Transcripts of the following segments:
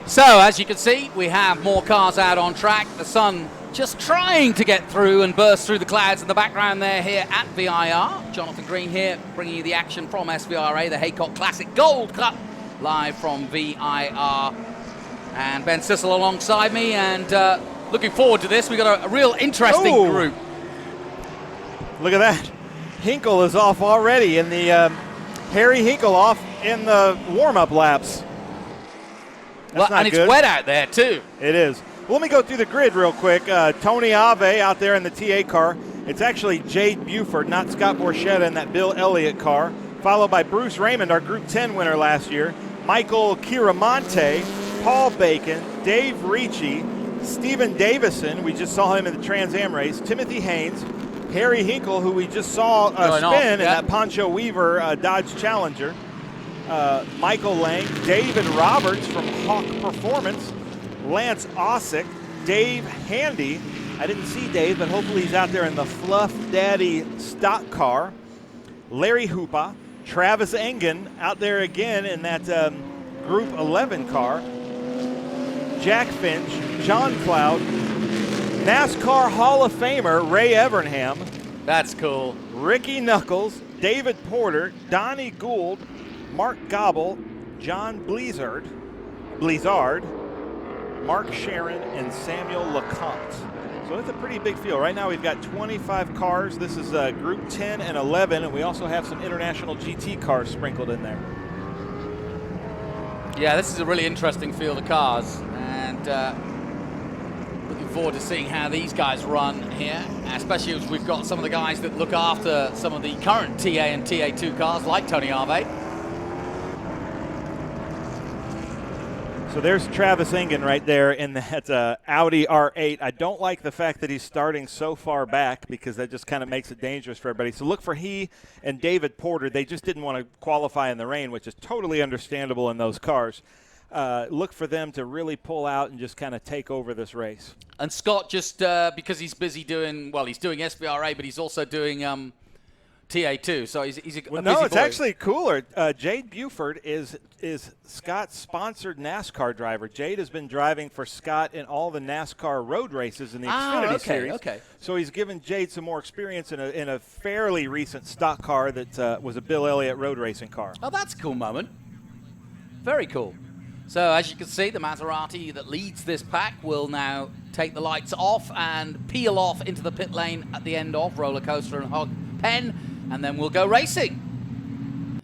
So, as you can see, we have more cars out on track. The sun just trying to get through and burst through the clouds in the background there here at VIR. Jonathan Green here, bringing you the action from SVRA, the Haycock Classic Gold Cup, live from VIR. And Ben Sissel alongside me, and looking forward to this. We've got a real interesting group. Look at that. Hinkle is off already in the Harry Hinkle off in the warm-up laps. Well, and it's wet out there, too. It is. Well, let me go through the grid real quick. Tony Ave out there in the TA car. It's actually Jade Buford, not Scott Borchetta in that Bill Elliott car, followed by Bruce Raymond, our Group 10 winner last year, Michael Kiramonte, Paul Bacon, Dave Ricci, Stephen Davison, we just saw him in the Trans Am race, Timothy Haynes, Harry Hinkle, who we just saw spin in that Poncho Weaver Dodge Challenger, Michael Lang, David Roberts from Hawk Performance, Lance Ossick, Dave Handy. I didn't see Dave, but hopefully he's out there in the Fluff Daddy stock car. Larry Hoopa, Travis Engen out there again in that Group 11 car. Jack Finch, John Cloud, NASCAR Hall of Famer Ray Evernham. That's cool. Ricky Knuckles, David Porter, Donnie Gould, Mark Gobble, John Blizzard, Mark Sharon, and Samuel LeCompte. So it's a pretty big field. Right now we've got 25 cars. This is Group 10 and 11, and we also have some International GT cars sprinkled in there. Yeah, this is a really interesting field of cars, and looking forward to seeing how these guys run here, especially as we've got some of the guys that look after some of the current TA and TA2 cars, like Tony Ave. So there's Travis Engen right there in that Audi R8. I don't like the fact that he's starting so far back because that just kind of makes it dangerous for everybody. So look for he and David Porter. They just didn't want to qualify in the rain, which is totally understandable in those cars. Look for them to really pull out and just kind of take over this race. And Scott, just because he's busy doing, well, he's doing SVRA, but he's also doing TA2, so he's a busy no, it's boy. Actually cooler. Jade Buford is Scott's sponsored NASCAR driver. Jade has been driving for Scott in all the NASCAR road races in the Xfinity Series. Okay. So he's given Jade some more experience in a fairly recent stock car that was a Bill Elliott road racing car. Oh, that's a cool moment. Very cool. So as you can see, the Maserati that leads this pack will now take the lights off and peel off into the pit lane at the end of Roller Coaster and Hog Pen. And then we'll go racing.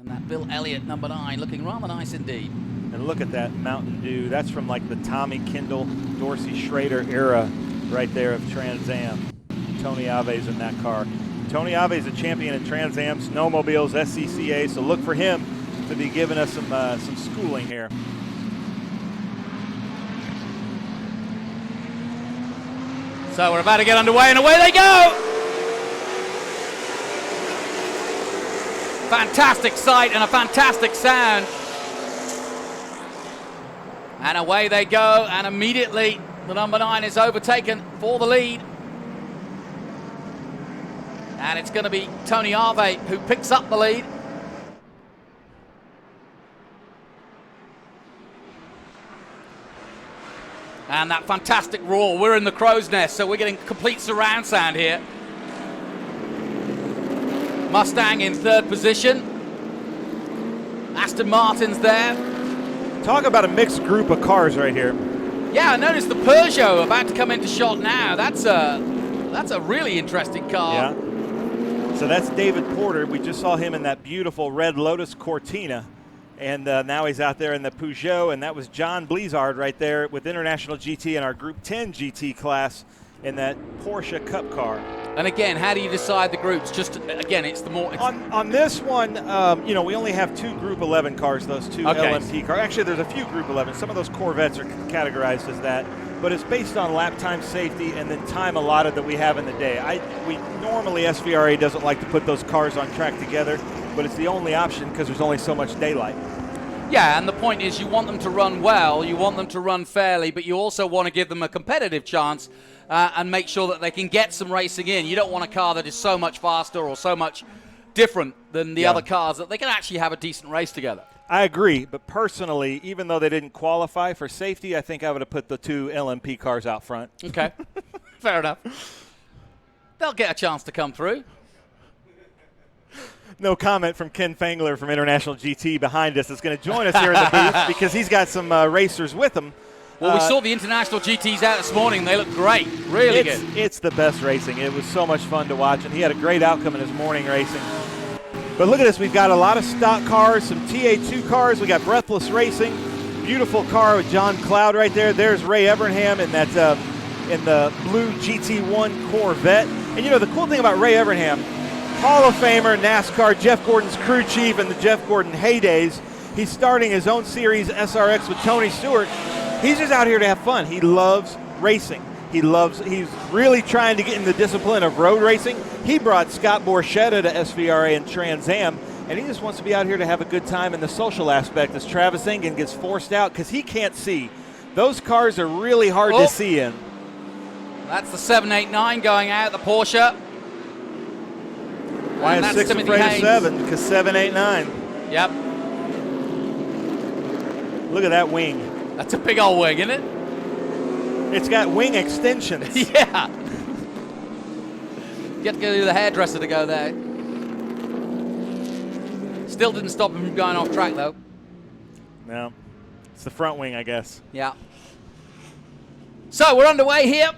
And that Bill Elliott number 9 looking rather nice indeed. And look at that Mountain Dew. That's from like the Tommy Kendall, Dorsey Schrader era right there of Trans Am. Tony Ave's in that car. Tony Ave's a champion in Trans Am, snowmobiles, SCCA, so look for him to be giving us some schooling here. So we're about to get underway, and away they go! Fantastic sight and a fantastic sound. And away they go, and immediately the number 9 is overtaken for the lead. And it's going to be Tony Ave who picks up the lead. And that fantastic roar. We're in the crow's nest, so we're getting complete surround sound here. Mustang in 3rd position. Aston Martin's there. Talk about a mixed group of cars right here. Yeah, I noticed the Peugeot about to come into shot now. That's a really interesting car. Yeah. So that's David Porter. We just saw him in that beautiful red Lotus Cortina. And now he's out there in the Peugeot. And that was John Blizzard right there with International GT in our Group 10 GT class in that Porsche Cup car. And again, how do you decide the groups? Just again, it's the more. On this one, we only have 2 Group 11 cars, those 2 LMP cars. Actually, there's a few Group 11. Some of those Corvettes are categorized as that. But it's based on lap time, safety, and then time allotted that we have in the day. Normally SVRA doesn't like to put those cars on track together, but it's the only option because there's only so much daylight. Yeah, and the point is you want them to run well, you want them to run fairly, but you also want to give them a competitive chance and make sure that they can get some racing in. You don't want a car that is so much faster or so much different than the other cars that they can actually have a decent race together. I agree, but personally, even though they didn't qualify for safety, I think I would have put the 2 LMP cars out front. Okay, fair enough. They'll get a chance to come through. No comment from Ken Fangler from International GT behind us that's going to join us here in the booth because he's got some racers with him. Well, we saw the International GTs out this morning. They look great, really good. It's the best racing. It was so much fun to watch, and he had a great outcome in his morning racing. But look at this. We've got a lot of stock cars, some TA2 cars. We got Breathless Racing. Beautiful car with John Cloud right there. There's Ray Evernham in that in the blue GT1 Corvette. And, you know, the cool thing about Ray Evernham, Hall of Famer, NASCAR, Jeff Gordon's crew chief in the Jeff Gordon heydays. He's starting his own series, SRX, with Tony Stewart. He's just out here to have fun. He loves racing. He's really trying to get in the discipline of road racing. He brought Scott Borchetta to SVRA and Trans Am, and he just wants to be out here to have a good time in the social aspect as Travis Engen gets forced out because he can't see. Those cars are really hard to see in. That's the 789 going out, the Porsche. Why is 6 afraid of 7? Because 789. Yep. Look at that wing. That's a big old wing, isn't it? It's got wing extensions. Yeah. You have to go to the hairdresser to go there. Still didn't stop him from going off track, though. No. It's the front wing, I guess. Yeah. So we're underway here.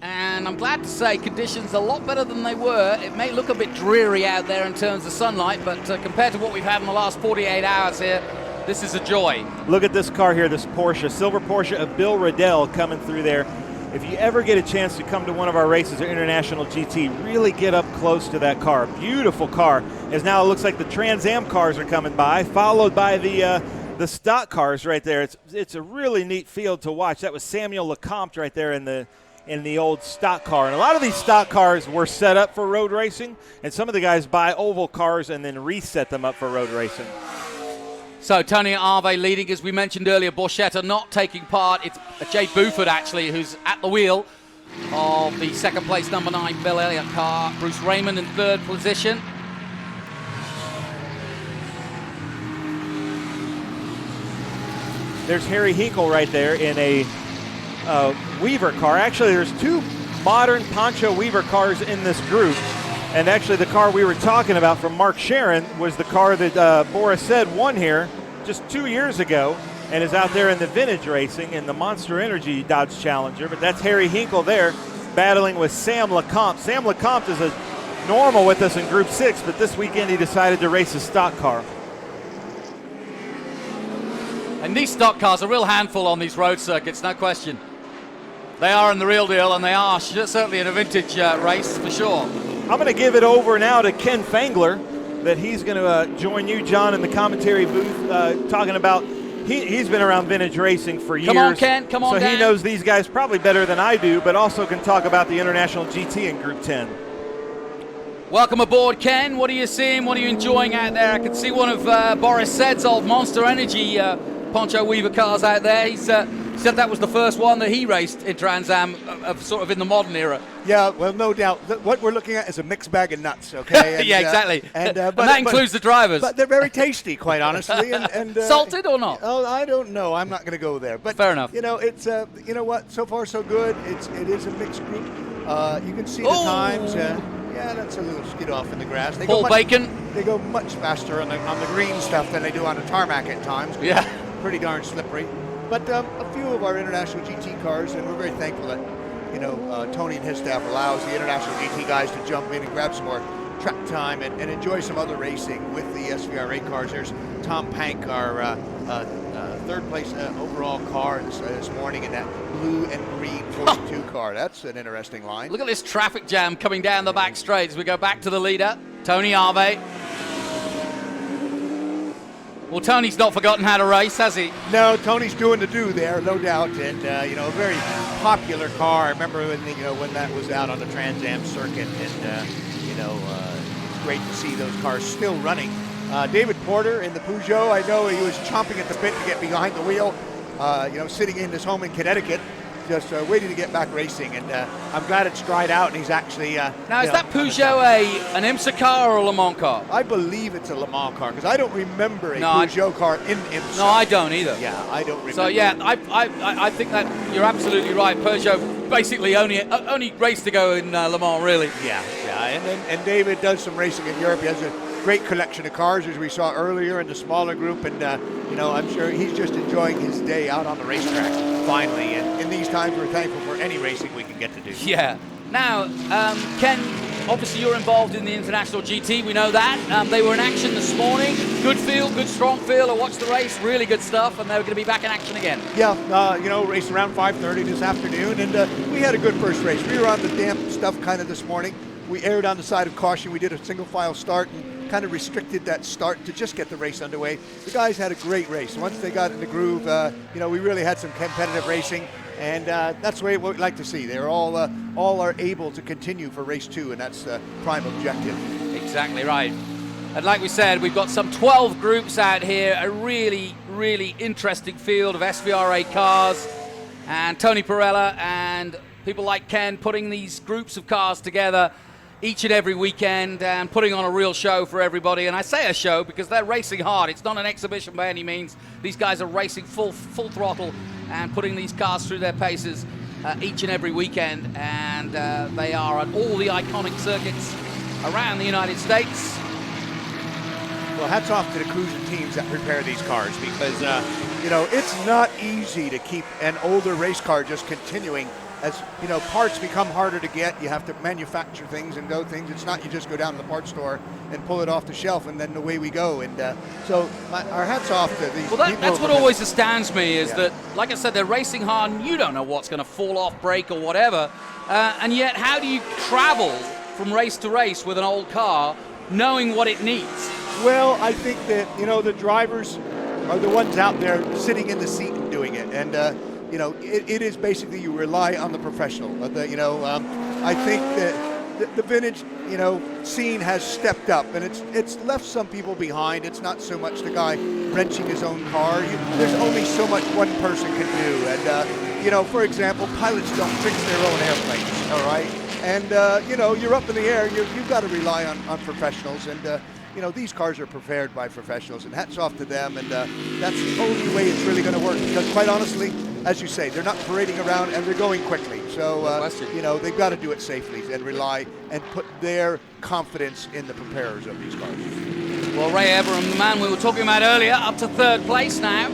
And I'm glad to say conditions are a lot better than they were. It may look a bit dreary out there in terms of sunlight, but compared to what we've had in the last 48 hours here, this is a joy. Look at this car here, this Porsche, silver Porsche of Bill Riddell coming through there. If you ever get a chance to come to one of our races at International GT, really get up close to that car. Beautiful car. As now it looks like the Trans Am cars are coming by, followed by the stock cars right there. It's a really neat field to watch. That was Samuel Lecomte right there in the old stock car. And a lot of these stock cars were set up for road racing, and some of the guys buy oval cars and then reset them up for road racing. So Tony Arve leading, as we mentioned earlier. Borchetta not taking part. It's Jay Buford, actually, who's at the wheel of the second place number 9 Bill Elliott car. Bruce Raymond in third position. There's Harry Hinkle right there in a Weaver car. Actually, there's 2 modern Poncho Weaver cars in this group. And actually, the car we were talking about from Mark Sharon was the car that Boris said won here just 2 years ago and is out there in the vintage racing in the Monster Energy Dodge Challenger. But that's Harry Hinkle there battling with Sam Lecomte. Sam Lecomte is a normal with us in Group 6, but this weekend he decided to race a stock car. And these stock cars are a real handful on these road circuits, no question. They are in the real deal, and they are certainly in a vintage race for sure. I'm going to give it over now to Ken Fangler, that he's going to join you, John, in the commentary booth, talking about he's been around vintage racing for years. Come on, Ken. Come on, so Dan. He knows these guys probably better than I do, but also can talk about the International GT in Group 10. Welcome aboard, Ken. What are you seeing? What are you enjoying out there? I can see one of Boris Said's old Monster Energy Poncho Weaver cars out there. He said that was the first one that he raced in Trans Am, sort of in the modern era. Yeah, well, no doubt. What we're looking at is a mixed bag of nuts, okay? And, yeah, exactly. And that includes the drivers. But they're very tasty, quite honestly. And salted or not? Oh, I don't know. I'm not going to go there. But fair enough. You know, it's you know what? So far, so good. It is a mixed group. You can see the times. Yeah, that's a little skid off in the grass. Paul Bacon. They go much faster on the green stuff than they do on the tarmac at times. Yeah. Pretty darn slippery. But a few of our International GT cars, and we're very thankful that, Tony and his staff allows the International GT guys to jump in and grab some more track time and enjoy some other racing with the SVRA cars. There's Tom Pank, our third place overall car this morning in that blue and green 42 car. That's an interesting line. Look at this traffic jam coming down the back straight as we go back to the leader, Tony Arve. Well, Tony's not forgotten how to race, has he? No, Tony's doing the do there, no doubt. And, a very popular car. I remember when that was out on the Trans Am circuit. And, it's great to see those cars still running. David Porter in the Peugeot, I know he was chomping at the bit to get behind the wheel, sitting in his home in Connecticut. just waiting to get back racing, and I'm glad it's dried out and he's actually. Now, is that Peugeot an IMSA car or a Le Mans car? I believe it's a Le Mans car because I don't remember a Peugeot car in IMSA. No, I don't either. Yeah, I don't remember. So yeah, I think that you're absolutely right. Peugeot basically only race to go in Le Mans, really. Yeah, and David does some racing in Europe. He has a great collection of cars, as we saw earlier in the smaller group, and I'm sure he's just enjoying his day out on the racetrack finally. And in these times, we're thankful for any racing we can get to do. Yeah. Now, Ken, obviously you're involved in the International GT. We know that. They were in action this morning. Good field, good strong field. I watched the race. Really good stuff, and they're going to be back in action again. Yeah, raced around 5:30 this afternoon, and we had a good first race. We were on the damp stuff kind of this morning. We erred on the side of caution. We did a single file start and kind of restricted that start to just get the race underway. The guys had a great race. Once they got in the groove, we really had some competitive racing, and that's the way we'd like to see. They're all are able to continue for race 2, and that's the prime objective. Exactly right. And like we said, we've got some 12 groups out here, a really, really interesting field of SVRA cars, and Tony Perella and people like Ken putting these groups of cars together each and every weekend and putting on a real show for everybody. And I say a show because they're racing hard. It's not an exhibition by any means. These guys are racing full throttle and putting these cars through their paces each and every weekend. And they are at all the iconic circuits around the United States. Well, hats off to the crews and teams that prepare these cars because, it's not easy to keep an older race car just continuing. As parts become harder to get, you have to manufacture things and go things. It's not you just go down to the parts store and pull it off the shelf and then away we go. And so our hats off to these people. That's what always astounds me is that, like I said, they're racing hard and you don't know what's going to fall off, break or whatever. And yet, how do you travel from race to race with an old car knowing what it needs? Well, I think that, the drivers are the ones out there sitting in the seat and doing it. And, it is basically you rely on the professional. I think that the vintage, scene has stepped up, and it's left some people behind. It's not so much the guy wrenching his own car. There's only so much one person can do. And, for example, pilots don't fix their own airplanes, all right? And, you're up in the air. You've got to rely on professionals. And, these cars are prepared by professionals, and hats off to them. And that's the only way it's really going to work because, quite honestly, as you say, they're not parading around and they're going quickly. So, they've got to do it safely and rely and put their confidence in the preparers of these cars. Well, Ray Everingham, the man we were talking about earlier, up to 3rd place now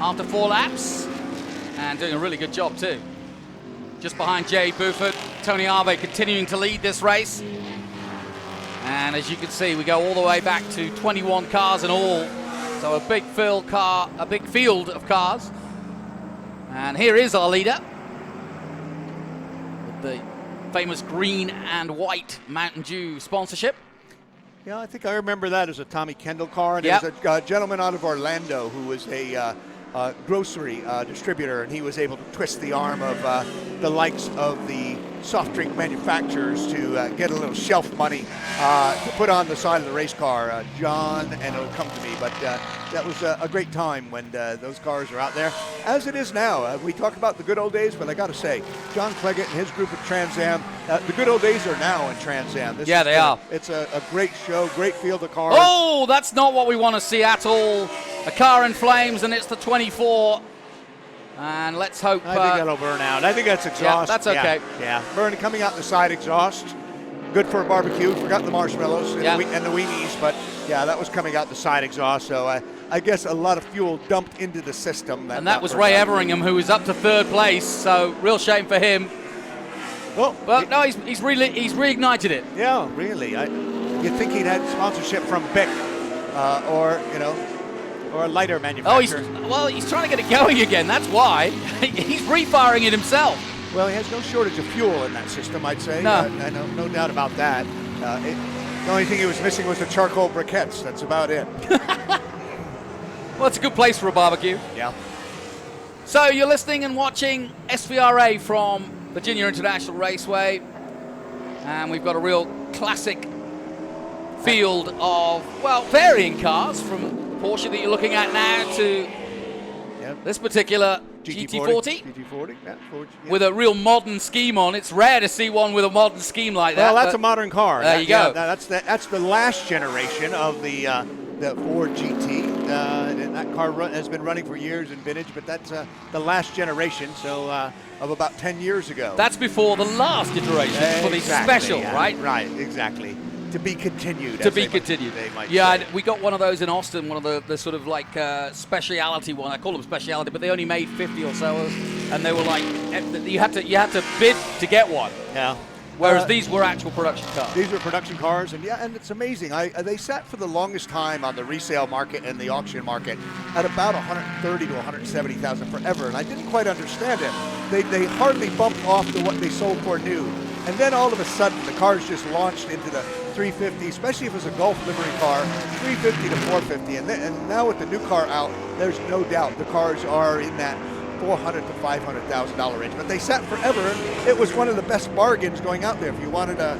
after 4 laps and doing a really good job too. Just behind Jay Buford, Tony Ave continuing to lead this race. And as you can see, we go all the way back to 21 cars in all. So a big field of cars. And here is our leader with the famous green and white Mountain Dew sponsorship. Yeah, I think I remember that as a Tommy Kendall car. And yep. There was a gentleman out of Orlando who was a grocery distributor, and he was able to twist the arm of the likes of the soft drink manufacturers to get a little shelf money to put on the side of the race car. John, and it'll come to me, but that was a great time when those cars are out there, as it is now. We talk about the good old days, but I got to say, John Cleggett and his group of Trans Am, the good old days are now in Trans Am. Yeah, they are. It's a great show, great field of cars. Oh, that's not what we want to see at all. A car in flames, and it's the 24. And let's hope. I think that'll burn out. I think that's exhaust. Yeah, that's okay. Yeah. Burn coming out the side exhaust. Good for a barbecue. Forgot the marshmallows and the weenies, but yeah, that was coming out the side exhaust. So I guess a lot of fuel dumped into the system. And that was Ray Everingham, who was up to 3rd place. So real shame for him. Well, but no, he's reignited it. Yeah, really. You'd think he'd had sponsorship from Bic or a lighter manufacturer. He's trying to get it going again. That's why. He's refiring it himself. Well, he has no shortage of fuel in that system, I'd say. No. No doubt about that. The only thing he was missing was the charcoal briquettes. That's about it. Well, it's a good place for a barbecue. Yeah. So you're listening and watching SVRA from Virginia International Raceway. And we've got a real classic field of, varying cars from Porsche that you're looking at now to this particular GT40? GT40, yeah. With a real modern scheme on. It's rare to see one with a modern scheme like that. Well, that's a modern car. There you go. That's the last generation of the Ford GT. And that car has been running for years in vintage, but that's the last generation, so of about 10 years ago. That's before the last iteration for the special, yeah. right? Right, exactly. To be continued. To be continued. They might yeah, say. we got one of those in Austin, one of the sort of like speciality one. I call them speciality, but they only made 50 or so, and they were like you had to bid to get one. Yeah. Whereas these were actual production cars. These were production cars, and and it's amazing. They sat for the longest time on the resale market and the auction market at about 130 to 170,000 forever, and I didn't quite understand it. They hardly bumped off to what they sold for new, and then all of a sudden the cars just launched into the 350, especially if it was a Gulf livery car, 350 to 450, and now with the new car out, there's no doubt the cars are in that $400,000 to $500,000 range. But they sat forever. It was one of the best bargains going out there. If you wanted a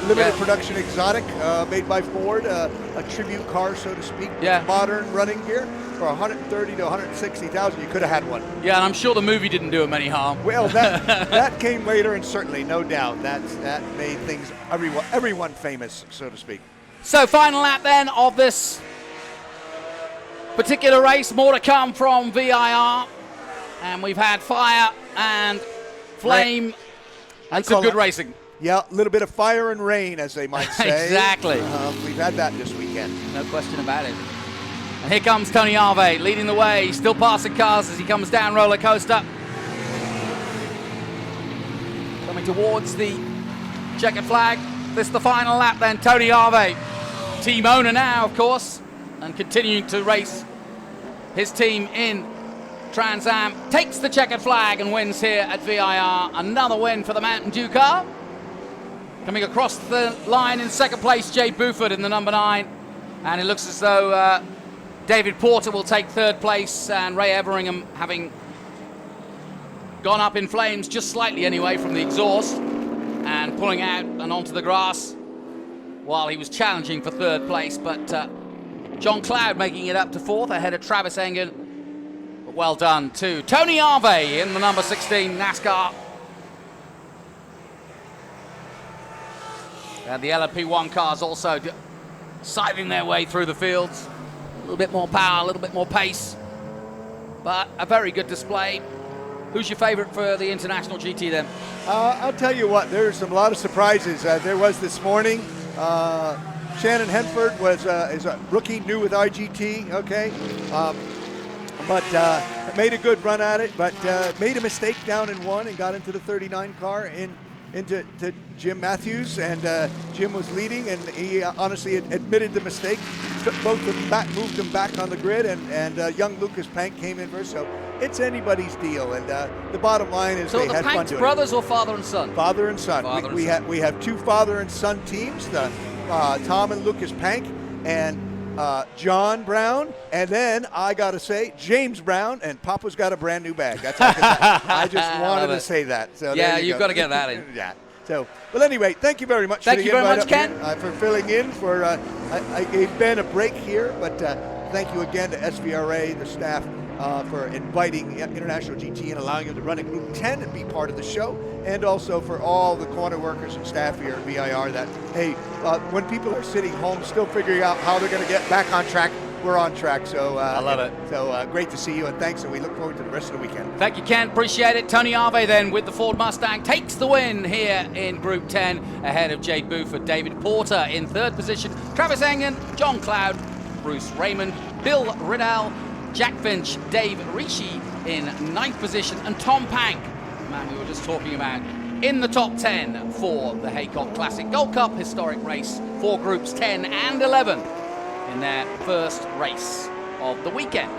limited production exotic made by Ford, a tribute car, so to speak, modern running gear, for $130,000 to $160,000, you could have had one. Yeah, and I'm sure the movie didn't do him any harm. Well, that came later, and certainly, no doubt, that made things everyone famous, so to speak. So final lap then of this particular race. More to come from VIR. And we've had fire and flame and some good racing. Yeah, a little bit of fire and rain, as they might say. Exactly. We've had that this weekend. No question about it. And here comes Tony Harvey leading the way, still passing cars as he comes down roller coaster. Coming towards the checkered flag. This is the final lap then. Tony Harvey, team owner now, of course, and continuing to race his team in Trans Am, takes the checkered flag and wins here at VIR. Another win for the Mountain Dew car. Coming across the line in second place, Jay Buford in the number 9. And it looks as though David Porter will take third place, and Ray Everingham, having gone up in flames just slightly anyway from the exhaust and pulling out and onto the grass while he was challenging for third place. But John Cloud making it up to fourth ahead of Travis Engen. Well done to Tony Harvey in the number 16 NASCAR. And the LMP1 cars also scything their way through the fields. A little bit more power, a little bit more pace, but a very good display. Who's your favorite for the International GT then? I'll tell you what, there's a lot of surprises. There was this morning. Shannon Henford is a rookie, new with IGT, okay? But made a good run at it, but made a mistake down in one and got into the 39 car into Jim Matthews, and Jim was leading, and he honestly admitted the mistake, took both of them back, moved them back on the grid, and young Lucas Pank came in first, so it's anybody's deal, and the bottom line is they had fun doing it. So the Panks brothers or father and son? Father and son. We have two father and son teams, Tom and Lucas Pank, and John Brown, and then I gotta say James Brown, and Papa's got a brand new bag. That's I just wanted to say that. So yeah, you've got to get that in. Yeah. So, well, anyway, thank you very much. Thank you very much, Ken, for filling in. I gave Ben a break here, but thank you again to SVRA, the staff, for inviting International GT and allowing him to run in Group 10 and be part of the show, and also for all the corner workers and staff here at VIR that, hey, when people are sitting home still figuring out how they're going to get back on track, we're on track. So I love it. So great to see you, and thanks, and we look forward to the rest of the weekend. Thank you, Ken. Appreciate it. Tony Harvey then with the Ford Mustang takes the win here in Group 10 ahead of Jay Buford. David Porter in third position. Travis Engen, John Cloud, Bruce Raymond, Bill Riddell, Jack Finch, Dave Rishi in ninth position, and Tom Pank, the man we were just talking about, in the top 10 for the Haycock Classic Gold Cup historic race for Groups 10 and 11 in their first race of the weekend.